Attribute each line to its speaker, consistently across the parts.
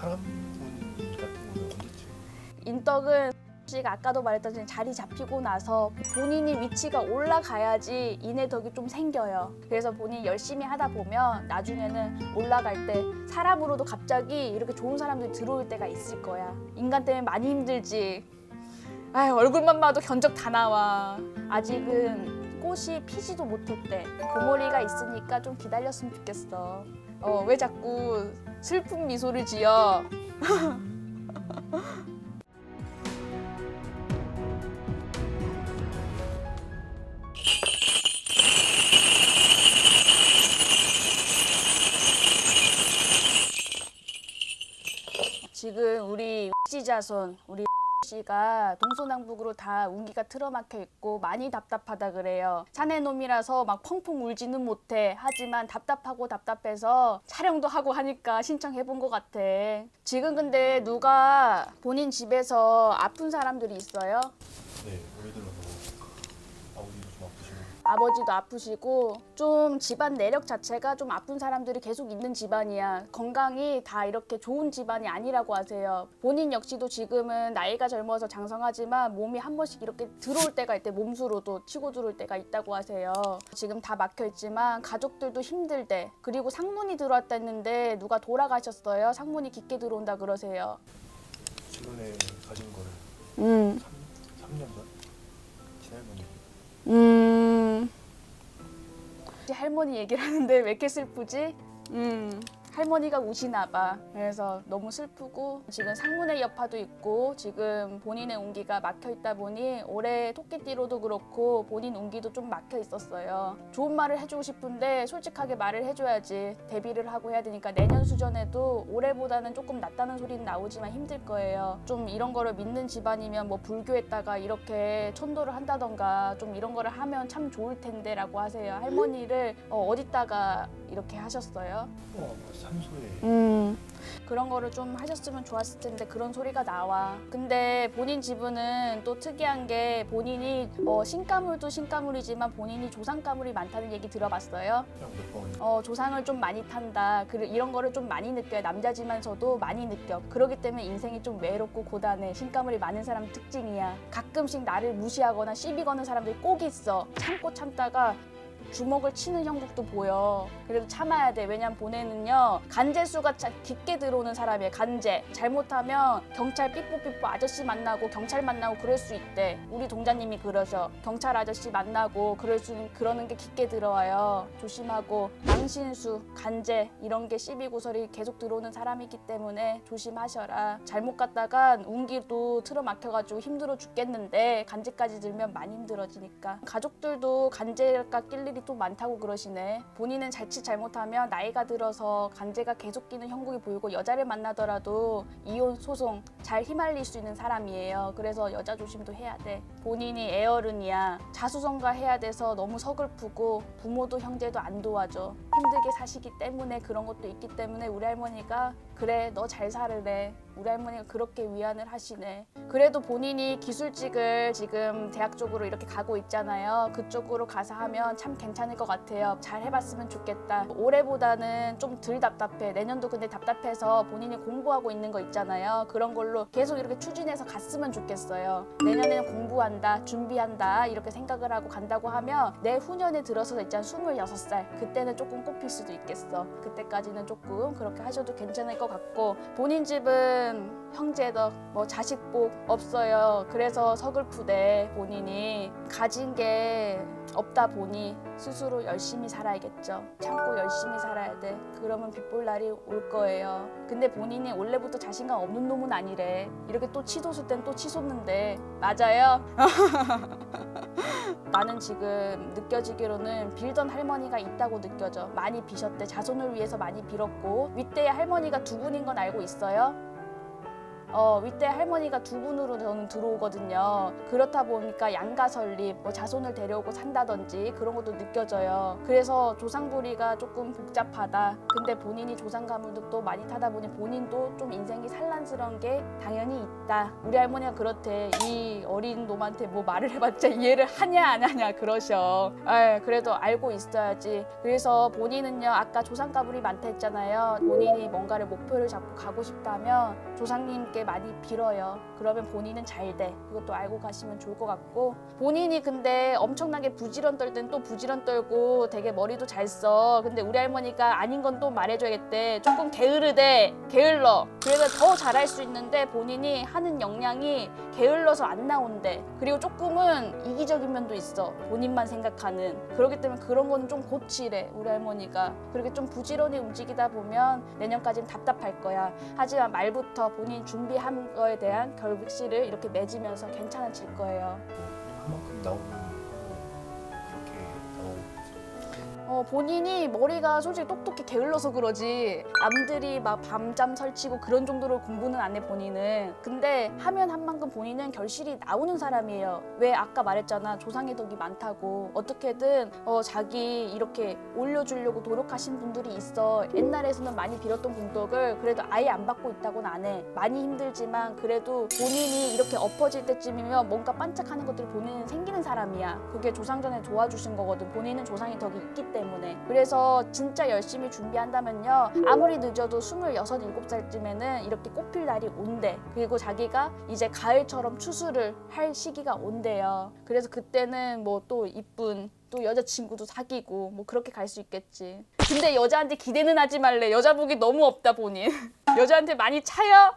Speaker 1: 사람분 같은 거는 언제쯤?
Speaker 2: 인덕은 씨가 아까도 말했던 자리 잡히고 나서 본인이 위치가 올라가야지 인의 덕이 좀 생겨요. 그래서 본인이 열심히 하다 보면 나중에는 올라갈 때 사람으로도 갑자기 이렇게 좋은 사람들이 들어올 때가 있을 거야. 인간 때문에 많이 힘들지. 아유, 얼굴만 봐도 견적 다 나와. 아직은 꽃이 피지도 못했대. 고모리가 있으니까 좀 기다렸으면 좋겠어. 왜 자꾸 슬픈 미소를 지어? 지금 우리 씨자손, 우리 씨가 동서남북으로 다 운기가 틀어막혀 있고 많이 답답하다 그래요. 사내놈이라서 막 펑펑 울지는 못해. 하지만 답답하고 답답해서 촬영도 하고 하니까 신청해본 것 같아. 지금 근데 누가 본인 집에서 아픈 사람들이 있어요?
Speaker 1: 네, 예를 들어서 아버지도 좀 아프시고.
Speaker 2: 아버지도 아프시고 좀 집안 내력 자체가 좀 아픈 사람들이 계속 있는 집안이야. 건강이 다 이렇게 좋은 집안이 아니라고 하세요. 본인 역시도 지금은 나이가 젊어서 장성하지만 몸이 한 번씩 이렇게 들어올 때가 있대. 몸수로도 치고 들어올 때가 있다고 하세요. 지금 다 막혀있지만 가족들도 힘들대. 그리고 상문이 들어왔다 했는데 누가 돌아가셨어요. 상문이 깊게 들어온다 그러세요.
Speaker 1: 최근에 가진 거를 3년 전? 친할머니.
Speaker 2: 할머니 얘기를 하는데 왜 이렇게 슬프지? 할머니가 우시나 봐. 그래서 너무 슬프고 지금 상문의 여파도 있고 지금 본인의 운기가 막혀 있다 보니 올해 토끼띠로도 그렇고 본인 운기도 좀 막혀 있었어요. 좋은 말을 해주고 싶은데 솔직하게 말을 해줘야지. 데뷔를 하고 해야 되니까 내년 수전에도 올해보다는 조금 낫다는 소리는 나오지만 힘들 거예요. 좀 이런 거를 믿는 집안이면 뭐 불교에다가 이렇게 천도를 한다던가 좀 이런 거를 하면 참 좋을 텐데 라고 하세요. 할머니를 어디다가 이렇게 하셨어요?
Speaker 1: 산소에.
Speaker 2: 그런 거를 좀 하셨으면 좋았을 텐데 그런 소리가 나와. 근데 본인 집은 또 특이한 게 본인이 신가물도 신가물이지만 본인이 조상가물이 많다는 얘기 들어봤어요?
Speaker 1: 그냥 몇 번.
Speaker 2: 조상을 좀 많이 탄다. 이런 거를 좀 많이 느껴요. 남자지만서도 많이 느껴. 그렇기 때문에 인생이 좀 외롭고 고단해. 신가물이 많은 사람 특징이야. 가끔씩 나를 무시하거나 시비 거는 사람들이 꼭 있어. 참고 참다가 주먹을 치는 형국도 보여. 그래도 참아야 돼. 왜냐면 본인은요 간제수가 깊게 들어오는 사람이에요. 간제. 잘못하면 경찰 삐뽀삐뽀 아저씨 만나고 경찰 만나고 그럴 수 있대. 우리 동자님이 그러셔. 경찰 아저씨 만나고 그러는 게 깊게 들어와요. 조심하고. 망신수, 간제 이런 게 시비고설이 계속 들어오는 사람이기 때문에 조심하셔라. 잘못 갔다가 운기도 틀어막혀가지고 힘들어 죽겠는데 간제까지 들면 많이 힘들어지니까. 가족들도 간제가 낄 일이 또 많다고 그러시네. 본인은 자칫 잘못하면 나이가 들어서 간제가 계속 끼는 형국이 보이고 여자를 만나더라도 이혼 소송 잘 휘말릴 수 있는 사람이에요. 그래서 여자 조심도 해야 돼. 본인이 애어른이야. 자수성가 해야 돼서 너무 서글프고 부모도 형제도 안 도와줘. 힘들게 사시기 때문에 그런 것도 있기 때문에 우리 할머니가 그래 너 잘 살으래. 우리 할머니가 그렇게 위안을 하시네. 그래도 본인이 기술직을 지금 대학 쪽으로 이렇게 가고 있잖아요. 그쪽으로 가서 하면 참 괜찮을 것 같아요. 잘 해봤으면 좋겠다. 올해보다는 좀 덜 답답해. 내년도 근데 답답해서 본인이 공부하고 있는 거 있잖아요. 그런 걸로 계속 이렇게 추진해서 갔으면 좋겠어요. 내년에는 공부한다, 준비한다 이렇게 생각을 하고 간다고 하면 내후년에 들어서 있잖아 26살. 그때는 조금 꼽힐 수도 있겠어. 그때까지는 조금 그렇게 하셔도 괜찮을 것 같고 본인 집은 형제덕, 뭐 자식복 없어요. 그래서 서글프대. 본인이 가진 게 없다 보니 스스로 열심히 살아야겠죠. 참고 열심히 살아야 돼. 그러면 빛볼 날이 올 거예요. 근데 본인이 원래부터 자신감 없는 놈은 아니래. 이렇게 또 치솟을 땐 또 치솟는데 맞아요? 나는 지금 느껴지기로는 빌던 할머니가 있다고 느껴져. 많이 비셨대. 자손을 위해서 많이 빌었고 윗대에 할머니가 두 분인 건 알고 있어요? 윗대 할머니가 두 분으로 저는 들어오거든요. 그렇다 보니까 양가 설립, 뭐 자손을 데려오고 산다든지 그런 것도 느껴져요. 그래서 조상부리가 조금 복잡하다. 근데 본인이 조상 가문도 또 많이 타다 보니 본인도 좀 인생이 산란스러운 게 당연히 있다. 우리 할머니가 그렇대. 이 어린 놈한테 뭐 말을 해봤자 이해를 하냐 안 하냐 그러셔. 그래도 알고 있어야지. 그래서 본인은요, 아까 조상 가문이 많다 했잖아요. 본인이 뭔가를 목표를 잡고 가고 싶다면 조상님께 많이 빌어요. 그러면 본인은 잘 돼. 그것도 알고 가시면 좋을 것 같고, 본인이 근데 엄청나게 부지런 떨 땐 또 부지런 떨고 되게 머리도 잘 써. 근데 우리 할머니가 아닌 건 또 말해줘야겠대. 조금 게으르대. 게을러. 그래서 더 잘할 수 있는데 본인이 하는 역량이 게을러서 안 나온대. 그리고 조금은 이기적인 면도 있어. 본인만 생각하는. 그렇기 때문에 그런 건 좀 고치래, 우리 할머니가. 그렇게 좀 부지런히 움직이다 보면 내년까지는 답답할 거야. 하지만 말부터 본인 준비한 거에 대한 결실을 이렇게 맺으면서 괜찮아질 거예요.
Speaker 1: 한 만큼 나오는 거 그렇게 나오고
Speaker 2: 본인이 머리가 솔직히 똑똑히 게을러서 그러지 남들이 막 밤잠 설치고 그런 정도로 공부는 안 해 본인은. 근데 하면 한 만큼 본인은 결실이 나오는 사람이에요. 왜 아까 말했잖아, 조상의 덕이 많다고. 어떻게든 자기 이렇게 올려주려고 노력하신 분들이 있어. 옛날에서는 많이 빌었던 공덕을 그래도 아예 안 받고 있다고는 안 해. 많이 힘들지만 그래도 본인이 이렇게 엎어질 때쯤이면 뭔가 반짝하는 것들이 본인은 생기는 사람이야. 그게 조상전에 도와주신 거거든. 본인은 조상의 덕이 있기 때문에. 그래서 진짜 열심히 준비한다면요, 아무리 늦어도 26, 7살쯤에는 이렇게 꽃필 날이 온대. 그리고 자기가 이제 가을처럼 추수를 할 시기가 온대요. 그래서 그때는 뭐 또 이쁜 또 여자친구도 사귀고 뭐 그렇게 갈 수 있겠지. 근데 여자한테 기대는 하지 말래. 여자 복이 너무 없다 본인. 여자한테 많이 차요?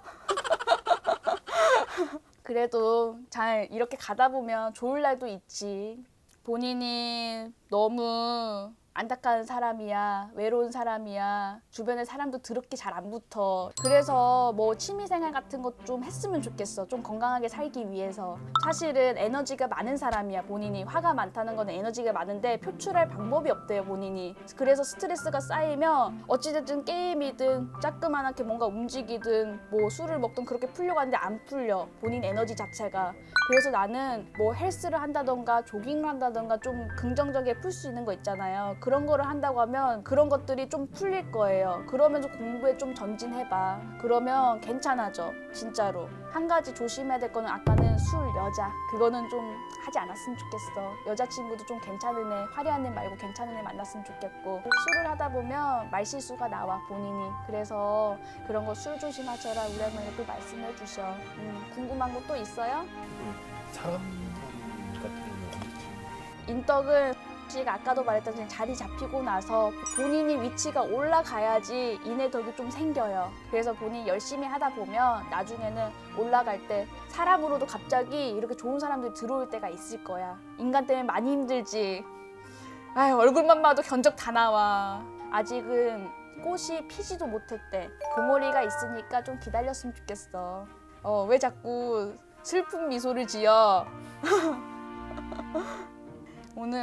Speaker 2: 그래도 잘 이렇게 가다 보면 좋을 날도 있지. 본인이 너무 안타까운 사람이야, 외로운 사람이야, 주변에 사람도 더럽게 잘 안 붙어. 그래서 뭐 취미생활 같은 것 좀 했으면 좋겠어. 좀 건강하게 살기 위해서. 사실은 에너지가 많은 사람이야. 본인이 화가 많다는 건 에너지가 많은데 표출할 방법이 없대요 본인이. 그래서 스트레스가 쌓이면 어찌됐든 게임이든 자그마하게 뭔가 움직이든 뭐 술을 먹든 그렇게 풀려고 하는데 안 풀려, 본인 에너지 자체가. 그래서 나는 뭐 헬스를 한다던가 조깅을 한다던가 좀 긍정적이게 풀 수 있는 거 있잖아요. 그런 거를 한다고 하면 그런 것들이 좀 풀릴 거예요. 그러면서 공부에 좀 전진해봐. 그러면 괜찮아져. 진짜로. 한 가지 조심해야 될 거는 아까는 술, 여자. 그거는 좀 하지 않았으면 좋겠어. 여자친구도 좀 괜찮은 애, 화려한 애 말고 괜찮은 애 만났으면 좋겠고. 술을 하다 보면 말실수가 나와 본인이. 그래서 그런 거 술 조심하셔라 우리 할머니가 또 말씀해 주셔. 궁금한 거 또 있어요?
Speaker 1: 사람 같은 경우는
Speaker 2: 인덕은 아까도 말했던 자리 잡히고 나서 본인이 위치가 올라가야지 인의 덕이 좀 생겨요. 그래서 본인이 열심히 하다 보면 나중에는 올라갈 때 사람으로도 갑자기 이렇게 좋은 사람들이 들어올 때가 있을 거야. 인간 때문에 많이 힘들지. 얼굴만 봐도 견적 다 나와. 아직은 꽃이 피지도 못했대. 봄머리가 있으니까 좀 기다렸으면 좋겠어. 왜 자꾸 슬픈 미소를 지어?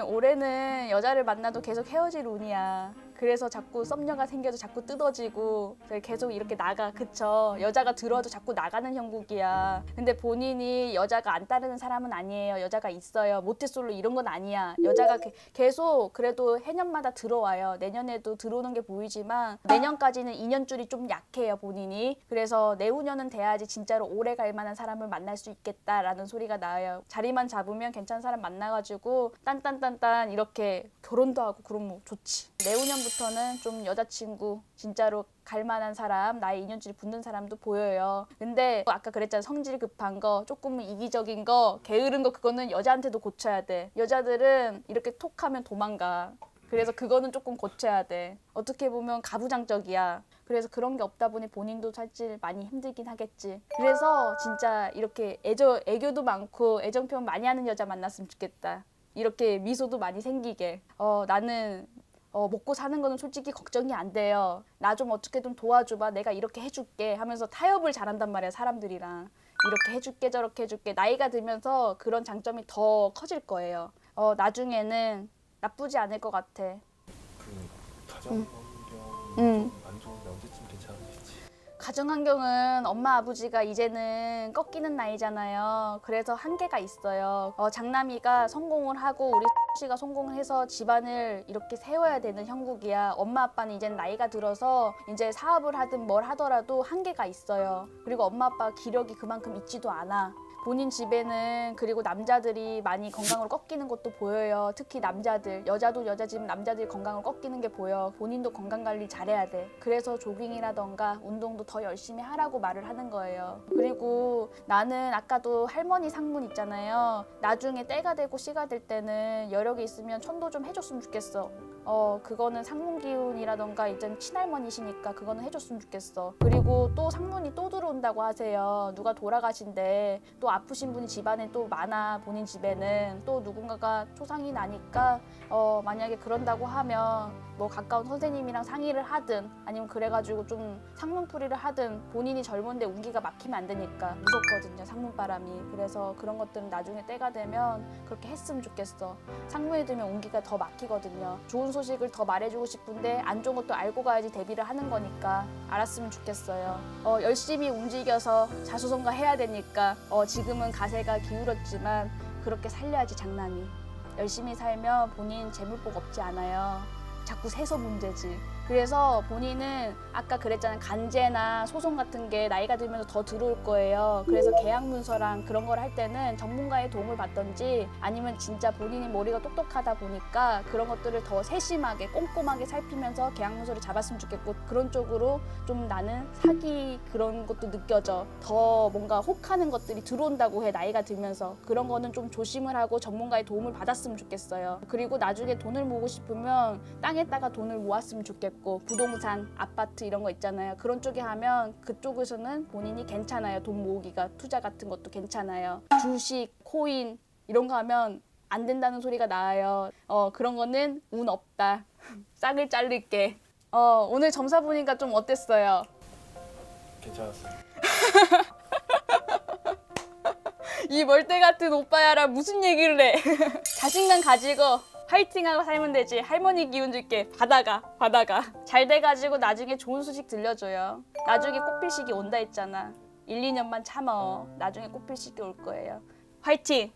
Speaker 2: 올해는 여자를 만나도 계속 헤어질 운이야. 그래서 자꾸 썸녀가 생겨도 자꾸 뜯어지고 계속 이렇게 나가. 그쵸? 여자가 들어와도 자꾸 나가는 형국이야. 근데 본인이 여자가 안 따르는 사람은 아니에요. 여자가 있어요. 모태솔로 이런 건 아니야. 여자가 계속 그래도 해년마다 들어와요. 내년에도 들어오는 게 보이지만 내년까지는 인연줄이 좀 약해요 본인이. 그래서 내후년은 돼야지 진짜로 오래 갈 만한 사람을 만날 수 있겠다라는 소리가 나와요. 자리만 잡으면 괜찮은 사람 만나가지고 딴딴딴딴 이렇게 결혼도 하고 그러면 좋지. 내후년부터는 좀 여자친구 진짜로 갈 만한 사람, 나의 인연줄이 붙는 사람도 보여요. 근데 아까 그랬잖아, 성질 급한 거, 조금 이기적인 거, 게으른 거, 그거는 여자한테도 고쳐야 돼. 여자들은 이렇게 톡하면 도망가. 그래서 그거는 조금 고쳐야 돼. 어떻게 보면 가부장적이야. 그래서 그런 게 없다 보니 본인도 사실 많이 힘들긴 하겠지. 그래서 진짜 이렇게 애교도 많고 애정 표현 많이 하는 여자 만났으면 좋겠다. 이렇게 미소도 많이 생기게. 나는 먹고 사는 거는 솔직히 걱정이 안 돼요. 나 좀 어떻게 좀 도와줘봐. 내가 이렇게 해줄게 하면서 타협을 잘한단 말이야 사람들이랑. 이렇게 해줄게 저렇게 해줄게. 나이가 들면서 그런 장점이 더 커질 거예요. 나중에는 나쁘지 않을 것 같아.
Speaker 1: 그 가정 환경이 좀 안 좋은데 언제쯤 괜찮아지지?
Speaker 2: 가정환경은 엄마 아버지가 이제는 꺾이는 나이잖아요. 그래서 한계가 있어요. 장남이가 성공을 하고 우리 씨가 성공을 해서 집안을 이렇게 세워야 되는 형국이야. 엄마 아빠는 이제 나이가 들어서 이제 사업을 하든 뭘 하더라도 한계가 있어요. 그리고 엄마 아빠 기력이 그만큼 있지도 않아. 본인 집에는 그리고 남자들이 많이 건강으로 꺾이는 것도 보여요. 특히 남자들, 여자도 여자지만 남자들이 건강으로 꺾이는 게 보여. 본인도 건강관리 잘해야 돼. 그래서 조깅이라던가 운동도 더 열심히 하라고 말을 하는 거예요. 그리고 나는 아까도 할머니 상문 있잖아요. 나중에 때가 되고 씨가 될 때는 여력이 있으면 천도 좀 해줬으면 좋겠어. 그거는 상문 기운이라던가 이제 친할머니시니까 그거는 해줬으면 좋겠어. 그리고 또 상문이 또 들어온다고 하세요. 누가 돌아가신데 또 아프신 분이 집안에 또 많아. 본인 집에는 또 누군가가 초상이 나니까 만약에 그런다고 하면 뭐 가까운 선생님이랑 상의를 하든 아니면 그래가지고 좀 상문풀이를 하든 본인이 젊은데 운기가 막히면 안 되니까 무섭거든요. 상문바람이. 그래서 그런 것들은 나중에 때가 되면 그렇게 했으면 좋겠어. 상문에 들면 운기가 더 막히거든요. 좋은 소식을 더 말해주고 싶은데 안 좋은 것도 알고 가야지 대비를 하는 거니까 알았으면 좋겠어요. 열심히 움직여서 자수성가 해야 되니까 지금은 가세가 기울었지만 그렇게 살려야지 장남이. 열심히 살면 본인 재물복 없지 않아요. 자꾸 세서 문제지. 그래서 본인은 아까 그랬잖아요. 간제나 소송 같은 게 나이가 들면서 더 들어올 거예요. 그래서 계약 문서랑 그런 걸 할 때는 전문가의 도움을 받던지 아니면 진짜 본인이 머리가 똑똑하다 보니까 그런 것들을 더 세심하게 꼼꼼하게 살피면서 계약 문서를 잡았으면 좋겠고 그런 쪽으로 좀 나는 사기 그런 것도 느껴져. 더 뭔가 혹하는 것들이 들어온다고 해. 나이가 들면서. 그런 거는 좀 조심을 하고 전문가의 도움을 받았으면 좋겠어요. 그리고 나중에 돈을 모으고 싶으면 땅에다가 돈을 모았으면 좋겠고 부동산, 아파트 이런 거 있잖아요. 그런 쪽에 하면 그쪽에서는 본인이 괜찮아요. 돈 모으기가 투자 같은 것도 괜찮아요. 주식, 코인 이런 거 하면 안 된다는 소리가 나와요. 그런 거는 운 없다. 싹을 자를게. 오늘 점사 보니까 좀 어땠어요?
Speaker 1: 괜찮았어요.
Speaker 2: 이 멀대 같은 오빠야라 무슨 얘기를 해. 자신감 가지고 파이팅하고 살면 되지. 할머니 기운 줄게. 받아가. 잘 돼가지고 나중에 좋은 소식 들려줘요. 나중에 꽃필 시기 온다 했잖아. 1, 2년만 참아. 나중에 꽃필 시기 올 거예요. 화이팅!